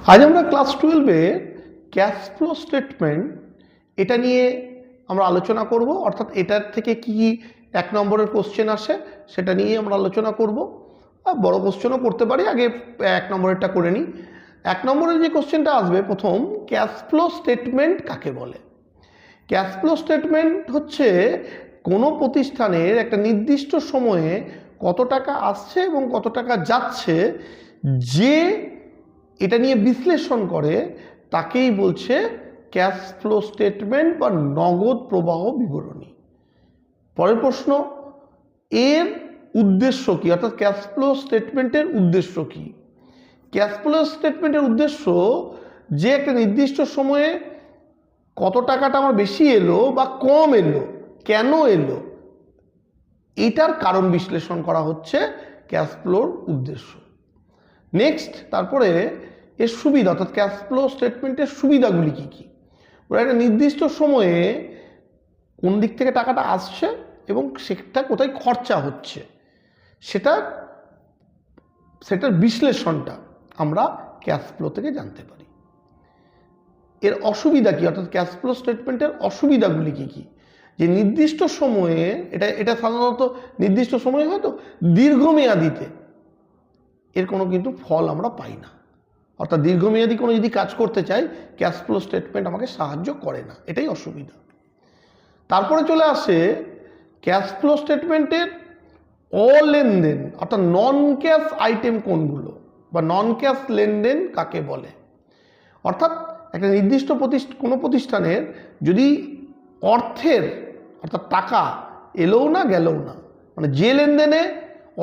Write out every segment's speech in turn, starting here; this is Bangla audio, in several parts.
আজ আমরা ক্লাস 12-এ ক্যাশ ফ্লো স্টেটমেন্ট এটা নিয়ে আমরা আলোচনা করব, অর্থাৎ এটার থেকে কি এক নম্বরের কোশ্চেন আসে সেটা নিয়ে আমরা আলোচনা করব। বড় কোশ্চেনও করতে পারি, আগে এক নম্বরেরটা করে নিই। এক নম্বরের যে কোশ্চেনটা আসবে প্রথম, ক্যাশ ফ্লো স্টেটমেন্ট কাকে বলে? ক্যাশ ফ্লো স্টেটমেন্ট হচ্ছে কোনো প্রতিষ্ঠানের একটা নির্দিষ্ট সময়ে কত টাকা আসছে এবং কত টাকা যাচ্ছে যে এটা নিয়ে বিশ্লেষণ করে তাকেই বলছে ক্যাশ ফ্লো স্টেটমেন্ট বা নগদ প্রবাহ বিবরণী। পরের প্রশ্ন, এর উদ্দেশ্য কি, অর্থাৎ ক্যাশ ফ্লো স্টেটমেন্টের উদ্দেশ্য কি? ক্যাশ ফ্লো স্টেটমেন্টের উদ্দেশ্য যে একটা নির্দিষ্ট সময়ে কত টাকাটা আমার বেশি এলো বা কম এলো, কেন এলো, এটার কারণ বিশ্লেষণ করা হচ্ছে ক্যাশ ফ্লোর উদ্দেশ্য। নেক্সট, তারপরে এর সুবিধা, অর্থাৎ ক্যাশ ফ্লো স্টেটমেন্টের সুবিধাগুলি কি কি। ওরা একটা নির্দিষ্ট সময়ে কোন দিক থেকে টাকাটা আসছে এবং সেটা কোথায় খরচা হচ্ছে সেটার বিশ্লেষণটা আমরা ক্যাশ ফ্লো থেকে জানতে পারি। এর অসুবিধা কি, অর্থাৎ ক্যাশ ফ্লো স্টেটমেন্টের অসুবিধাগুলি কি কি? যে নির্দিষ্ট সময়ে এটা সাধারণত নির্দিষ্ট সময়ে হয়তো দীর্ঘমেয়াদিতে এর কোনো কিন্তু ফল আমরা পাই না, অর্থাৎ দীর্ঘমেয়াদী কোনো যদি কাজ করতে চাই ক্যাশ ফ্লো স্টেটমেন্ট আমাকে সাহায্য করে না, এটাই অসুবিধা। তারপরে চলে আসে ক্যাশ ফ্লো স্টেটমেন্টের অলেনদেন, অর্থাৎ নন ক্যাশ আইটেম কোনগুলো বা নন ক্যাশ লেনদেন কাকে বলে। অর্থাৎ একটা নির্দিষ্ট কোনো প্রতিষ্ঠানের যদি অর্থের, অর্থাৎ টাকা এলোও না গেলেও না, মানে যে লেনদেনে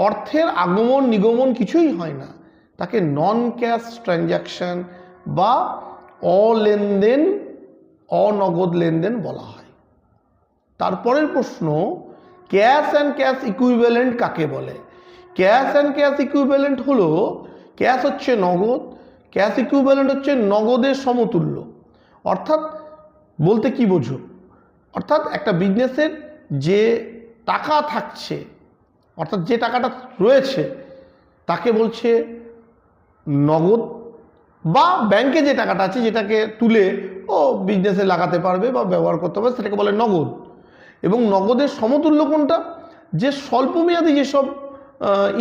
অর্থের আগমন নিগমন কিছুই হয় না, তাকে নন ক্যাশ ট্রানজ্যাকশন বা অলেনদেন, অনগদ লেনদেন বলা হয়। তারপরের প্রশ্ন, ক্যাশ অ্যান্ড ক্যাশ ইকুইভ্যালেন্ট কাকে বলে? ক্যাশ অ্যান্ড ক্যাশ ইকুইভ্যালেন্ট হলো, ক্যাশ হচ্ছে নগদ, ক্যাশ ইকুইভ্যালেন্ট হচ্ছে নগদের সমতুল্য। অর্থাৎ বলতে কি বোঝো, অর্থাৎ একটা বিজনেসের যে টাকা থাকছে, অর্থাৎ যে টাকাটা রয়েছে তাকে বলছে নগদ, বা ব্যাংকে যে টাকাটা আছে যেটাকে তুলে ও বিজনেসে লাগাতে পারবে বা ব্যবহার করতে পারবে সেটাকে বলে নগদ। এবং নগদের সমতুল্য কোনটা? যে স্বল্পমেয়াদী যেসব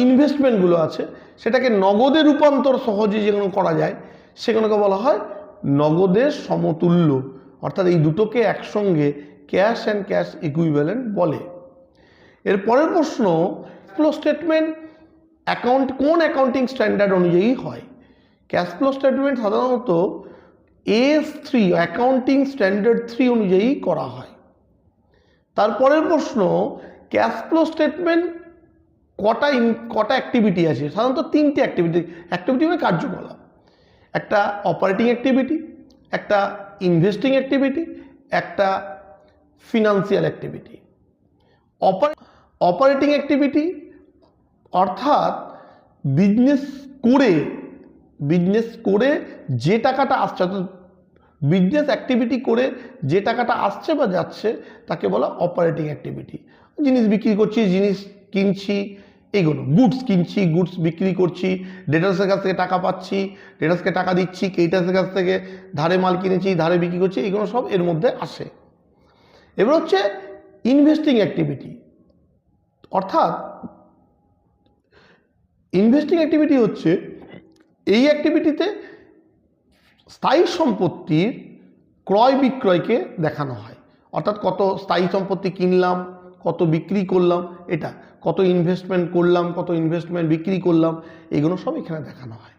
ইনভেস্টমেন্টগুলো আছে সেটাকে নগদে রূপান্তর সহজে যেগুলো করা যায় সেগুলোকে বলা হয় নগদের সমতুল্য। অর্থাৎ এই দুটোকে একসঙ্গে ক্যাশ অ্যান্ড ক্যাশ ইকুইভ্যালেন্ট বলে। এর পরের প্রশ্ন, ফ্লো স্টেটমেন্ট কোন অ্যাকাউন্টিং স্ট্যান্ডার্ড অনুযায়ী হয়? ক্যাশ ফ্লো স্টেটমেন্ট সাধারণত AS3 অ্যাকাউন্টিং স্ট্যান্ডার্ড 3 অনুযায়ী করা হয়। তারপরের প্রশ্ন, ক্যাশ ফ্লো স্টেটমেন্ট কটা অ্যাক্টিভিটি আছে? সাধারণত তিনটে অ্যাক্টিভিটি মানে কার্যকলাপ। একটা অপারেটিং অ্যাক্টিভিটি, একটা ইনভেস্টিং অ্যাক্টিভিটি, একটা ফিনান্সিয়াল অ্যাক্টিভিটি। অপারেটিং অ্যাক্টিভিটি অর্থাৎ বিজনেস করে যে টাকাটা আসছে, অর্থাৎ বিজনেস অ্যাক্টিভিটি করে যে টাকাটা আসছে বা যাচ্ছে তাকে বলা অপারেটিং অ্যাক্টিভিটি। জিনিস বিক্রি করছি, জিনিস কিনছি, এইগুলো গুডস কিনছি, গুডস বিক্রি করছি, ডেটার্সের কাছ থেকে টাকা পাচ্ছি, ডেটার্সকে টাকা দিচ্ছি, ক্রেডিটার্সের কাছ থেকে ধারে মাল কিনেছি, ধারে বিক্রি করছি, এইগুলো সব এর মধ্যে আসে। এবার হচ্ছে ইনভেস্টিং অ্যাক্টিভিটি, অর্থাৎ ইনভেস্টিং অ্যাক্টিভিটি হচ্ছে এই অ্যাক্টিভিটিতে স্থায়ী সম্পত্তির ক্রয় বিক্রয়কে দেখানো হয়। অর্থাৎ কত স্থায়ী সম্পত্তি কিনলাম, কত বিক্রি করলাম, এটা কত ইনভেস্টমেন্ট করলাম, কত ইনভেস্টমেন্ট বিক্রি করলাম, এগুলো সব এখানে দেখানো হয়।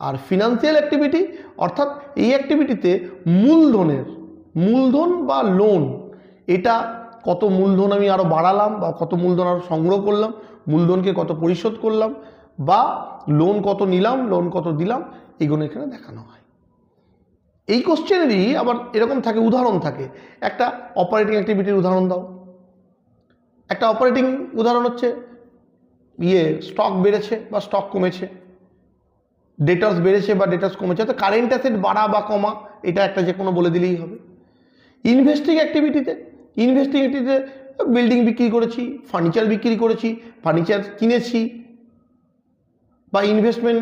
আর ফিনান্সিয়াল অ্যাক্টিভিটি অর্থাৎ এই অ্যাক্টিভিটিতে মূলধন বা লোন, এটা কত মূলধন আমি আরও বাড়ালাম বা কত মূলধন আরও সংগ্রহ করলাম, মূলধনকে কত পরিশোধ করলাম, বা লোন কত নিলাম, লোন কত দিলাম, এগুলো এখানে দেখানো হয়। এই কোশ্চেনেরই আবার এরকম থাকে, উদাহরণ থাকে। একটা অপারেটিং অ্যাক্টিভিটির উদাহরণ দাও। একটা অপারেটিং উদাহরণ হচ্ছে স্টক বেড়েছে বা স্টক কমেছে, ডেটার্স বেড়েছে বা ডেটার্স কমেছে, অর্থাৎ কারেন্ট অ্যাসেট বাড়া বা কমা, এটা একটা যে কোনো বলে দিলেই হবে। ইনভেস্টিং অ্যাক্টিভিটিতে বিল্ডিং বিক্রি করেছি, ফার্নিচার বিক্রি করেছি, ফার্নিচার কিনেছি, বা ইনভেস্টমেন্ট,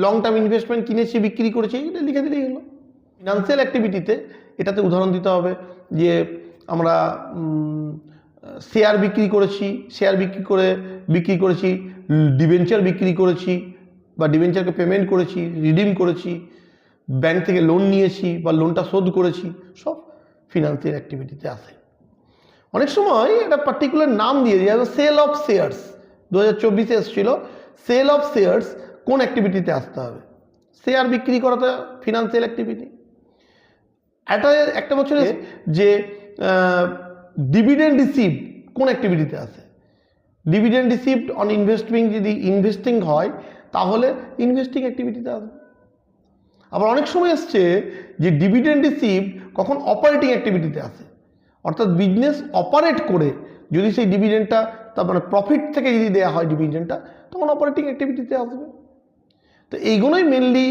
লং টার্ম ইনভেস্টমেন্ট কিনেছি বিক্রি করেছি, এটা লিখে দিলেই হলো। ফিনান্সিয়াল অ্যাক্টিভিটিতে এটাতে উদাহরণ দিতে হবে যে আমরা শেয়ার বিক্রি করেছি, শেয়ার বিক্রি করেছি, ডিবেঞ্চার বিক্রি করেছি বা ডিবেঞ্চারকে পেমেন্ট করেছি, রিডিম করেছি, ব্যাংক থেকে লোন নিয়েছি বা লোনটা শোধ করেছি, সব ফিনান্সিয়াল অ্যাক্টিভিটিতে আসে। অনেক সময় একটা পার্টিকুলার নাম দিয়ে দেওয়া যায়, সেল অফ শেয়ার্স 2024 এসেছিল, সেল অফ শেয়ার্স কোন অ্যাক্টিভিটিতে আসতে হবে? শেয়ার বিক্রি করাটা ফিনান্সিয়াল অ্যাক্টিভিটি। একটা বছরে যে ডিভিডেন্ড রিসিভড কোন অ্যাক্টিভিটিতে আসে? ডিভিডেন্ড রিসিভড অন ইনভেস্টিং, যদি ইনভেস্টিং হয় তাহলে ইনভেস্টিং অ্যাক্টিভিটিতে আসবে। আবার অনেক সময় আসছে যে ডিভিডেন্ড রিসিভড কখন অপারেটিং অ্যাক্টিভিটিতে আসে, অর্থাৎ বিজনেস অপারেট করে যদি সেই ডিভিডেন্ডটা, তার মানে প্রফিট থেকে যদি দেওয়া হয় ডিভিডেন্ডটা, তখন অপারেটিং অ্যাক্টিভিটিতে আসবে। তো এইগুলোই মেনলি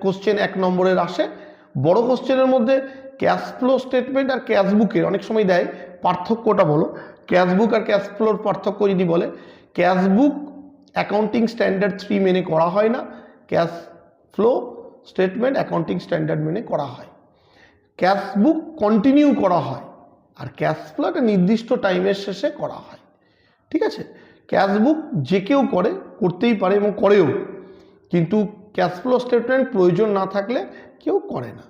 কোশ্চেন 1 নম্বরের আসে। বড় কোশ্চেনের মধ্যে ক্যাশ ফ্লো স্টেটমেন্ট আর ক্যাশ বুকের অনেক সময় দেয়, পার্থক্যটা বলো। ক্যাশ বুক আর ক্যাশ ফ্লোর পার্থক্য যদি বলে, ক্যাশ বুক অ্যাকাউন্টিং স্ট্যান্ডার্ড 3 মেনে করা হয় না, cash flow statement accounting standard মেনে করা হয়। ক্যাশ বুক কন্টিনিউ করা হয় আর ক্যাশ ফ্লো একটা নির্দিষ্ট টাইমের শেষে করা হয়। ঠিক আছে, ক্যাশ বুক যে কেউ করতেই পারে এবং করেও, কিন্তু ক্যাশ ফ্লো স্টেটমেন্ট প্রয়োজন না থাকলে কেউ করে না।